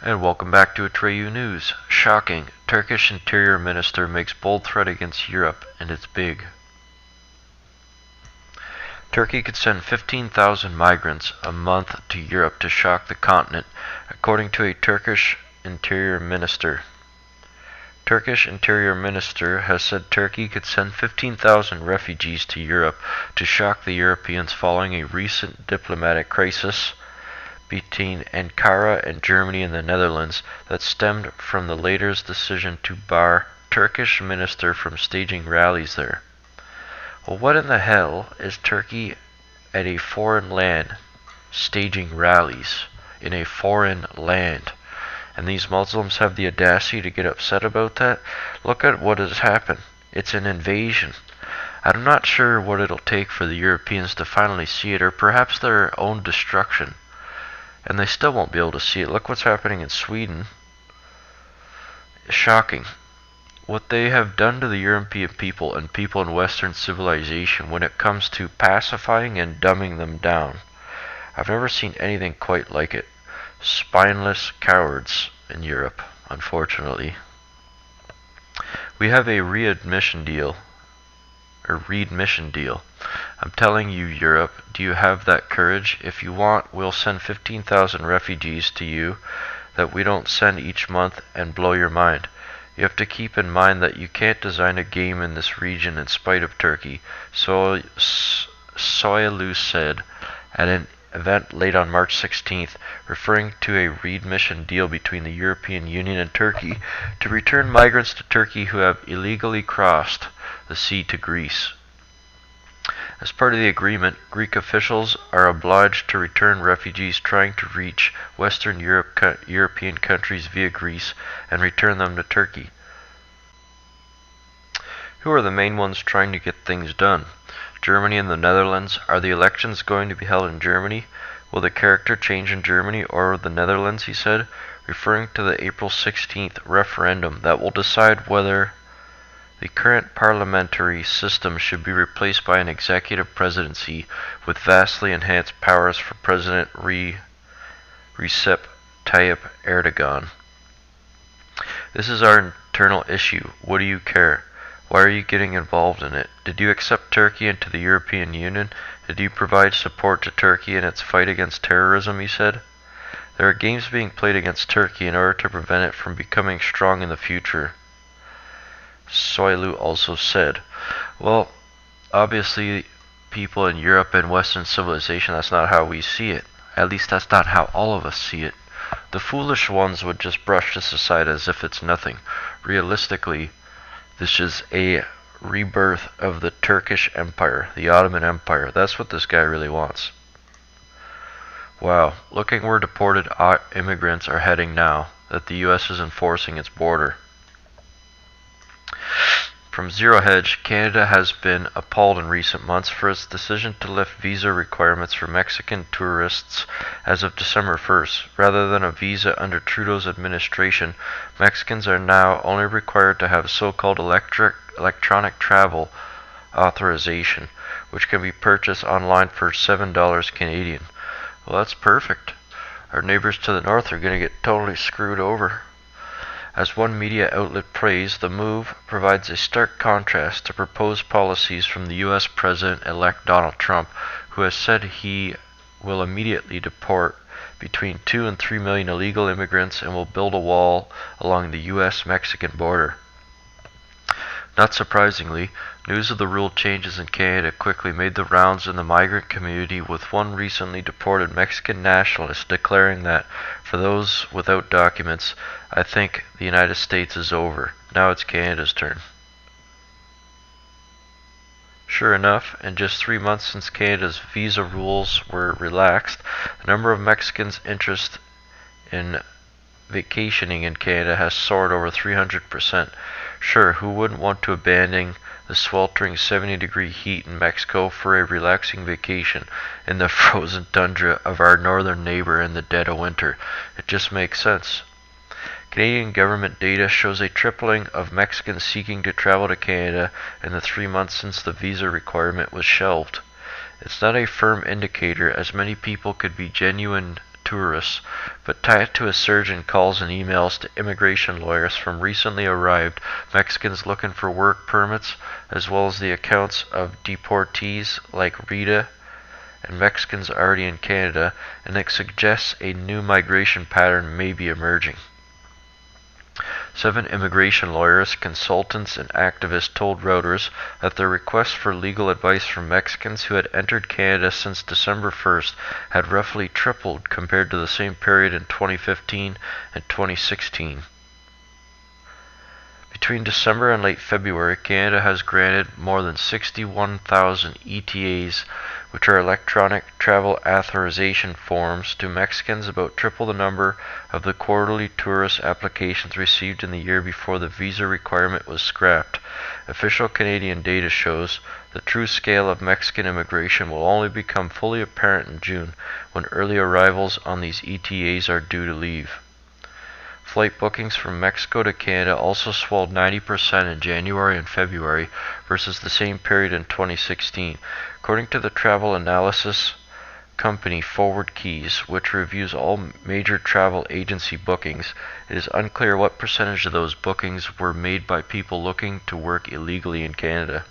And welcome back to Atreyu News. Shocking. Turkish Interior Minister makes bold threat against Europe, and it's big. Turkey could send 15,000 migrants a month to Europe to shock the continent, according to a Turkish Interior Minister. Turkish Interior Minister has said Turkey could send 15,000 refugees to Europe to shock the Europeans following a recent diplomatic crisis between Ankara and Germany and the Netherlands that stemmed from the latter's decision to bar Turkish minister from staging rallies there. Well, what in the hell is Turkey at a foreign land staging rallies in a foreign land? And these Muslims have the audacity to get upset about that? Look at what has happened. It's an invasion. I'm not sure what it'll take for the Europeans to finally see it, or perhaps their own destruction. And they still won't be able to see it. Look what's happening in Sweden. Shocking. What they have done to the European people and people in Western civilization when it comes to pacifying and dumbing them down. I've never seen anything quite like it. Spineless cowards in Europe, unfortunately. We have a readmission deal. I'm telling you, Europe, do you have that courage? If you want, we'll send 15,000 refugees to you that we don't send each month and blow your mind. You have to keep in mind that you can't design a game in this region in spite of Turkey, Socialist said at an event late on March 16th, referring to a readmission deal between the European Union and Turkey to return migrants to Turkey who have illegally crossed the sea to Greece. As part of the agreement, Greek officials are obliged to return refugees trying to reach Western European countries via Greece and return them to Turkey. Who are the main ones trying to get things done? Germany and the Netherlands. Are the elections going to be held in Germany? Will the character change in Germany or the Netherlands, he said, referring to the April 16th referendum that will decide whether the current parliamentary system should be replaced by an executive presidency with vastly enhanced powers for President Recep Tayyip Erdogan. This is our internal issue. What do you care? Why are you getting involved in it? Did you accept Turkey into the European Union? Did you provide support to Turkey in its fight against terrorism, he said? There are games being played against Turkey in order to prevent it from becoming strong in the future. Soilu also said, well, obviously people in Europe and Western civilization, that's not how we see it. At least that's not how all of us see it. The foolish ones would just brush this aside as if it's nothing. Realistically, this is a rebirth of the Turkish Empire, the Ottoman Empire. That's what this guy really wants. Wow, looking where deported immigrants are heading now that the U.S. is enforcing its border. From Zero Hedge, Canada has been appalled in recent months for its decision to lift visa requirements for Mexican tourists as of December 1st. Rather than a visa under Trudeau's administration, Mexicans are now only required to have so-called electronic travel authorization, which can be purchased online for $7 Canadian. Well, that's perfect. Our neighbors to the north are going to get totally screwed over. As one media outlet praised, the move provides a stark contrast to proposed policies from the U.S. President-elect Donald Trump, who has said he will immediately deport between 2 and 3 million illegal immigrants and will build a wall along the U.S.-Mexican border. Not surprisingly, news of the rule changes in Canada quickly made the rounds in the migrant community, with one recently deported Mexican nationalist declaring that, for those without documents, I think the United States is over. Now it's Canada's turn. Sure enough, in just 3 months since Canada's visa rules were relaxed, the number of Mexicans' interest in vacationing in Canada has soared over 300%. Sure, who wouldn't want to abandon the sweltering 70-degree heat in Mexico for a relaxing vacation in the frozen tundra of our northern neighbor in the dead of winter? It just makes sense. Canadian government data shows a tripling of Mexicans seeking to travel to Canada in the 3 months since the visa requirement was shelved. It's not a firm indicator, as many people could be genuine tourists, but tie it to a surge in calls and emails to immigration lawyers from recently arrived Mexicans looking for work permits, as well as the accounts of deportees like Rita and Mexicans already in Canada, and it suggests a new migration pattern may be emerging. 7 immigration lawyers, consultants, and activists told Reuters that their requests for legal advice from Mexicans who had entered Canada since December 1st had roughly tripled compared to the same period in 2015 and 2016. Between December and late February, Canada has granted more than 61,000 ETAs, which are electronic travel authorization forms, to Mexicans, about triple the number of the quarterly tourist applications received in the year before the visa requirement was scrapped. Official Canadian data shows the true scale of Mexican immigration will only become fully apparent in June, when early arrivals on these ETAs are due to leave. Flight bookings from Mexico to Canada also swelled 90% in January and February versus the same period in 2016. According to the travel analysis company Forward Keys, which reviews all major travel agency bookings, it is unclear what percentage of those bookings were made by people looking to work illegally in Canada.